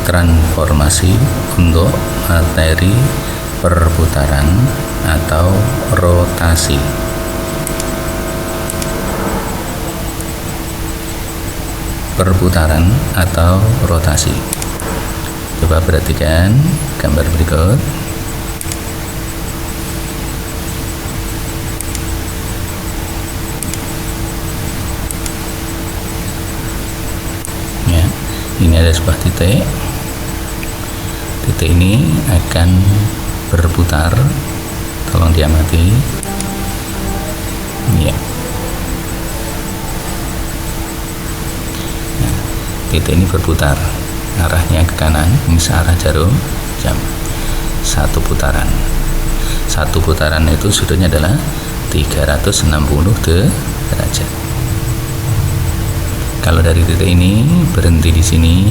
Transformasi untuk materi perputaran atau rotasi. Perputaran atau rotasi. Coba perhatikan gambar berikut. Ya, ini ada sebuah titik. Titik ini akan berputar, tolong diamati ya. Nah, titik ini berputar, arahnya ke kanan, ini searah jarum jam. Satu putaran itu sudutnya adalah 360 derajat. Kalau dari titik ini berhenti di sini,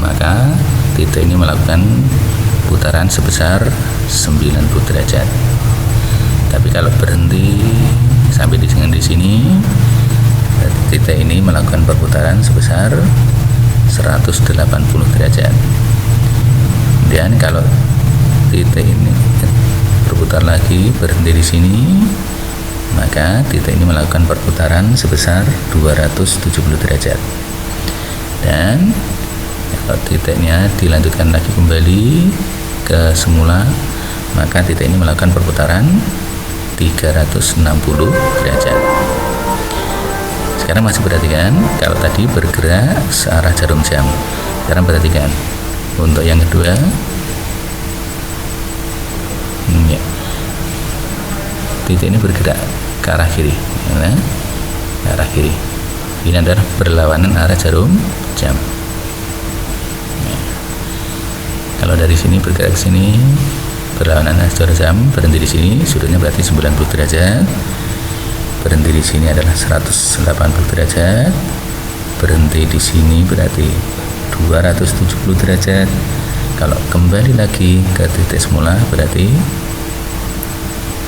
maka titik ini melakukan putaran sebesar 90 derajat. Tapi kalau berhenti sampai di sini, titik ini melakukan perputaran sebesar 180 derajat. Kemudian kalau titik ini berputar lagi, berhenti di sini, maka titik ini melakukan perputaran sebesar 270 derajat. Dan kalau titiknya dilanjutkan lagi kembali ke semula, maka titik ini melakukan perputaran 360 derajat. Sekarang masih perhatikan, kalau tadi bergerak searah jarum jam. Sekarang perhatikan untuk yang kedua ya, titik ini bergerak ke arah kiri ya, ke arah kiri. Ini adalah berlawanan arah jarum jam. Kalau dari sini bergerak ke sini, berlawanan arah jarum jam, berhenti di sini, sudutnya berarti 90 derajat. Berhenti di sini adalah 180 derajat. Berhenti di sini berarti 270 derajat. Kalau kembali lagi ke titik semula, berarti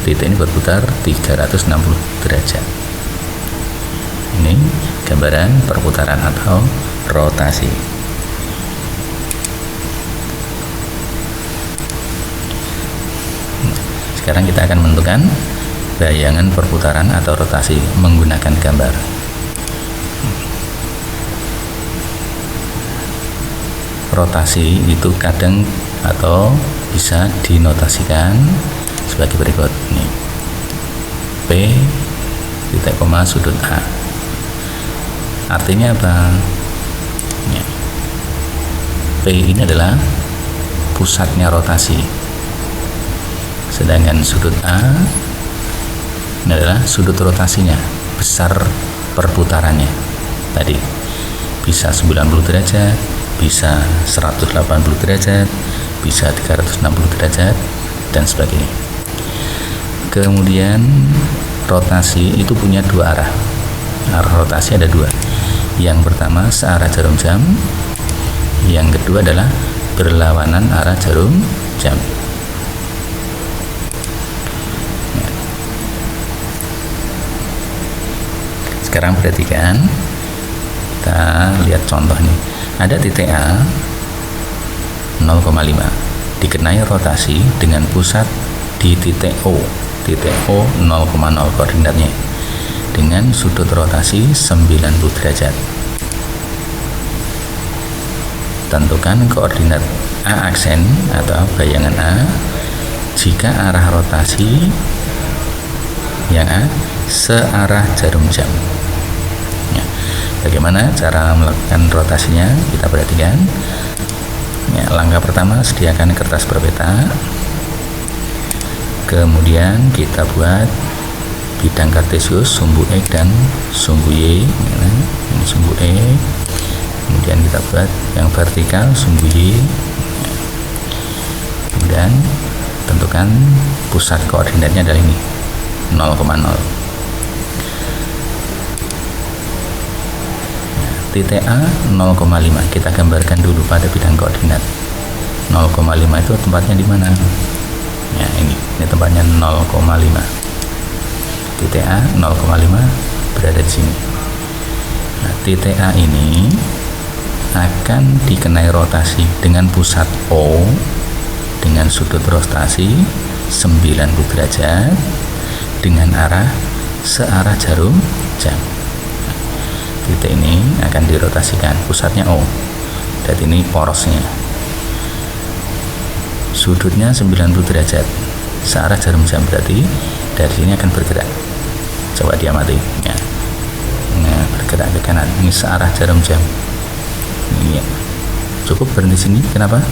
titik ini berputar 360 derajat. Ini gambaran perputaran atau rotasi. Sekarang kita akan menentukan bayangan perputaran atau rotasi menggunakan gambar. Rotasi itu kadang atau bisa dinotasikan sebagai berikut. Nih, P titik koma sudut A. Artinya apa? Ya. P ini adalah pusatnya rotasi. Sedangkan sudut A ini adalah sudut rotasinya, besar perputarannya. Tadi bisa 90 derajat, bisa 180 derajat, bisa 360 derajat, dan sebagainya. Kemudian rotasi itu punya dua arah. Arah rotasi ada dua. Yang pertama searah jarum jam, yang kedua adalah berlawanan arah jarum jam. Sekarang perhatikan, kita lihat contoh nih. Ada titik A 0,5 dikenai rotasi dengan pusat di titik O. Titik O 0,0 koordinatnya dengan sudut rotasi 90 derajat. Tentukan koordinat A aksen atau bayangan A jika arah rotasi yang A searah jarum jam. Bagaimana cara melakukan rotasinya? Kita perhatikan. Ya, langkah pertama, sediakan kertas berpeta. Kemudian kita buat bidang kartesius, sumbu X dan sumbu Y. Ini sumbu X. Kemudian kita buat yang vertikal, sumbu Y. Kemudian tentukan pusat koordinatnya adalah ini, 0,0. titik A 0,5 kita gambarkan dulu pada bidang koordinat. 0,5 itu tempatnya di mana? Ya, ini tempatnya 0,5. Titik A 0,5 berada di sini. Nah, titik A ini akan dikenai rotasi dengan pusat O dengan sudut rotasi 90 derajat dengan arah searah jarum jam. Titik ini akan dirotasikan, pusatnya O, dan ini porosnya, sudutnya 90 derajat searah jarum jam, berarti dari sini akan bergerak. Coba diamati ya. Nah, bergerak ke kanan, ini searah jarum jam. Ini ya. Cukup berhenti sini. Kenapa?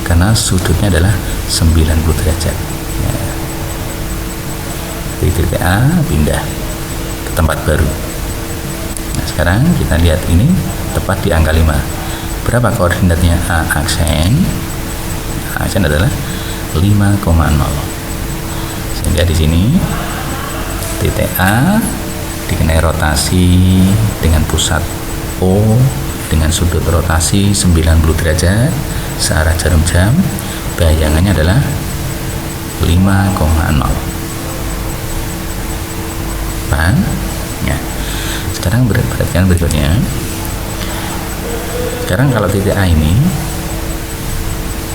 Karena sudutnya adalah 90 derajat ya. Di titik A pindah ke tempat baru. Nah, sekarang kita lihat ini tepat di angka 5. Berapa koordinatnya? A aksen adalah 5,0. Sehingga di sini titik A dikenai rotasi dengan pusat O dengan sudut rotasi 90 derajat searah jarum jam. Bayangannya adalah 5,0. Paham? Ya. Sekarang perhatikan berikutnya. Sekarang kalau titik A ini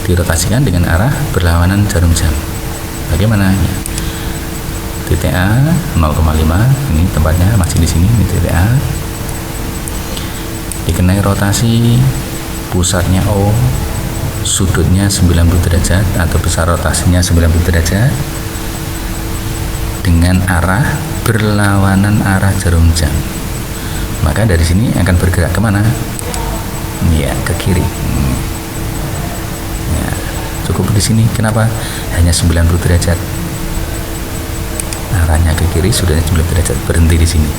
dirotasikan dengan arah berlawanan jarum jam, bagaimana? Ya. Titik A 0,5 ini tempatnya masih di sini. Ini titik A dikenai rotasi, pusatnya O, sudutnya 90 derajat atau besar rotasinya 90 derajat dengan arah berlawanan arah jarum jam. Maka dari sini akan bergerak kemana? Ya, ke kiri. Ya, cukup di sini. Kenapa? Hanya 90 derajat. Arahnya ke kiri, sudahnya 90 derajat, berhenti di sini.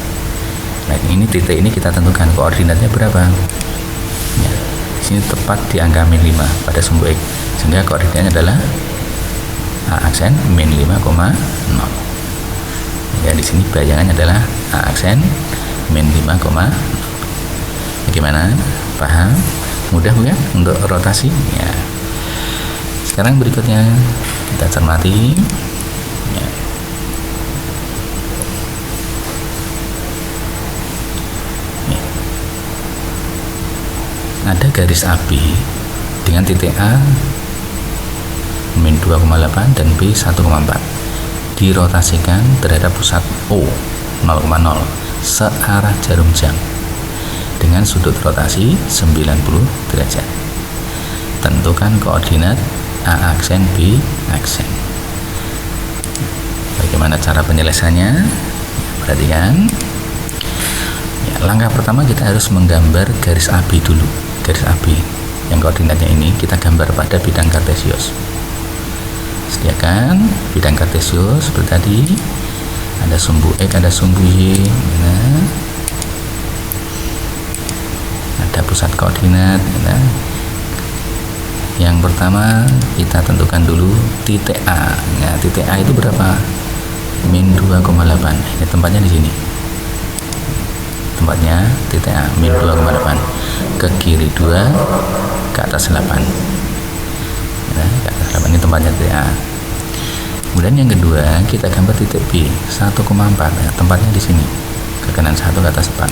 Nah, ini titik ini kita tentukan koordinatnya berapa. Ya, di sini tepat di angka min 5 pada sumbu X, sehingga koordinatnya adalah A aksen min 5,0. Ya, di sini bayangannya adalah A aksen min 5,0. Bagaimana? Paham? Mudah bukan untuk rotasi? Ya. Sekarang berikutnya kita cermati. Ya. Ada garis api dengan titik A min 2,8 dan B 1,4 dirotasikan terhadap pusat O 0,0 searah jarum jam dengan sudut rotasi 90 derajat. Tentukan koordinat A aksen B aksen. Bagaimana cara penyelesaiannya? Perhatikan. Ya, langkah pertama kita harus menggambar garis AB dulu. Garis AB yang koordinatnya ini kita gambar pada bidang kartesius. Sediakan bidang kartesius seperti tadi. Ada sumbu X, ada sumbu Y. Nah, ada pusat koordinat. Nah, yang pertama kita tentukan dulu titik A. Nah, titik A itu berapa? Min 2,8. Ini tempatnya di sini. Tempatnya titik A min 2,8, ke kiri 2, ke atas 8. Nah, ke atas 8 ini tempatnya titik A. Kemudian yang kedua kita gambar titik B 1,4. Nah, tempatnya di sini, ke kanan 1, ke atas 4.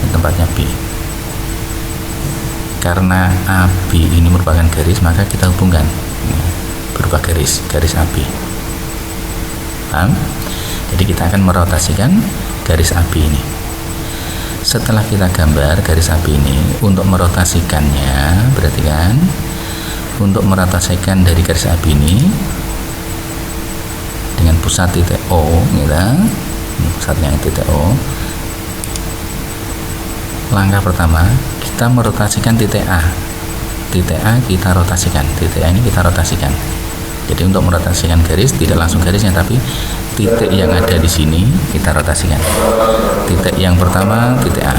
Ini tempatnya B. Karena AB ini merupakan garis, maka kita hubungkan berupa garis AB. Paham? Jadi kita akan merotasikan garis AB ini. Setelah kita gambar garis AB ini, untuk merotasikannya, berarti kan untuk merotasikan dari garis AB ini dengan pusat titik O, kita pusatnya titik O. Langkah pertama kita merotasikan titik A. Titik A kita rotasikan, titik A ini kita rotasikan. Jadi untuk merotasikan garis tidak langsung garisnya, tapi titik yang ada di sini kita rotasikan. Titik yang pertama titik A.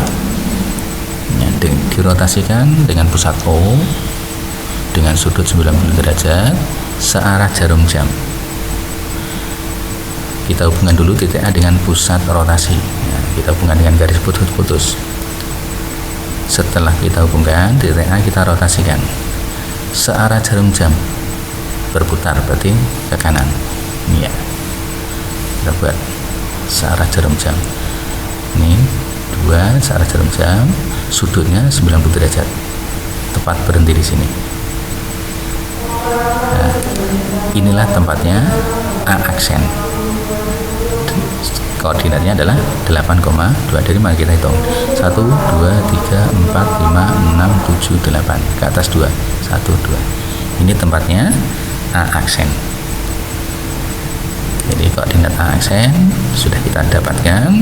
Ya, dirotasikan dengan pusat O dengan sudut 90 derajat searah jarum jam. Kita hubungkan dulu titik A dengan pusat rotasi. Ya, kita hubungkan dengan garis putus-putus. Setelah kita hubungkan titik A, kita rotasikan searah jarum jam berputar, berarti ke kanan. Ini ya, kita buat searah jarum jam. Ini 2 searah jarum jam, sudutnya 90 derajat, tepat berhenti di sini. Nah, inilah tempatnya A aksen. Koordinatnya adalah 8,2. Dari mana kita hitung? 1, 2, 3, 4, 5, 6, 7, 8. Ke atas 2. 1, 2. Ini tempatnya A aksen. Jadi koordinat A aksen sudah kita dapatkan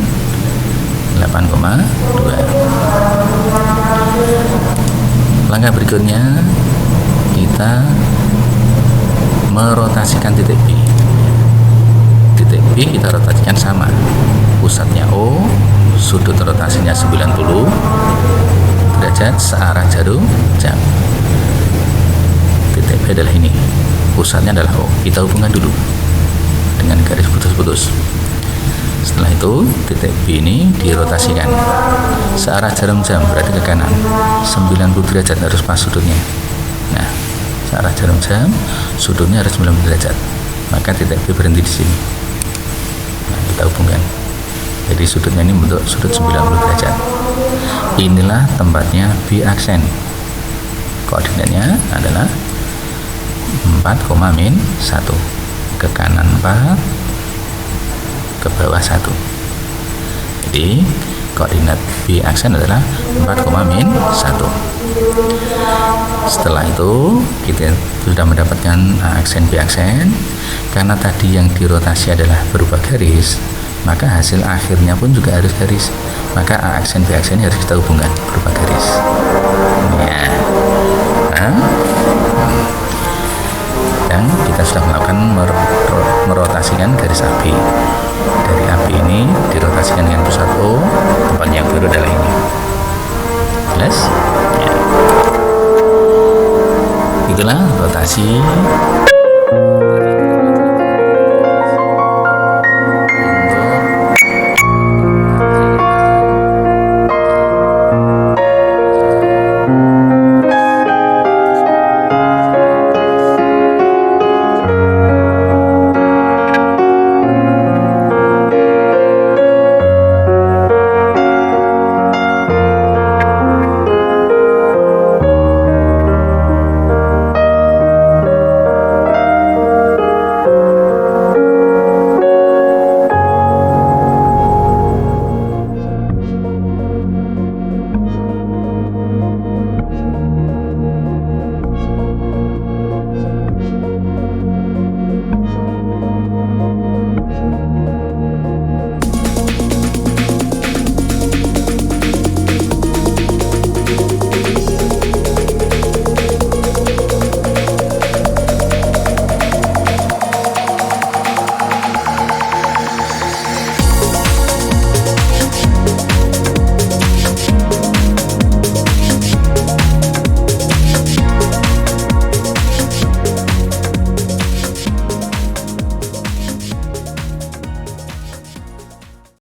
8,2. Langkah berikutnya kita merotasikan titik B. Titik B kita rotasikan sama, pusatnya O, sudut rotasinya 90 derajat searah jarum jam. Titik B adalah ini, pusatnya adalah O. Kita hubungkan dulu dengan garis putus-putus. Setelah itu titik B ini dirotasikan searah jarum jam, berarti ke kanan 90 derajat harus pas sudutnya. Nah, searah jarum jam sudutnya harus 90 derajat, maka titik B berhenti di sini. Nah, kita hubungkan, jadi sudutnya ini bentuk sudut 90 derajat. Inilah tempatnya B aksen. Koordinatnya adalah 4,-1, ke kanan 4, ke bawah 1. Jadi koordinat B aksen adalah 4,-1. Setelah itu kita sudah mendapatkan A aksen, B aksen. Karena tadi yang dirotasi adalah berupa garis, maka hasil akhirnya pun juga harus garis. Maka A aksen, B aksen harus kita hubungkan berupa garis. Ya. Nah, dan kita sudah melakukan merotasikan garis AB. Dari AB ini dirotasikan dengan pusat O, tempat yang baru adalah ini. Jelas? Ya. Itulah rotasi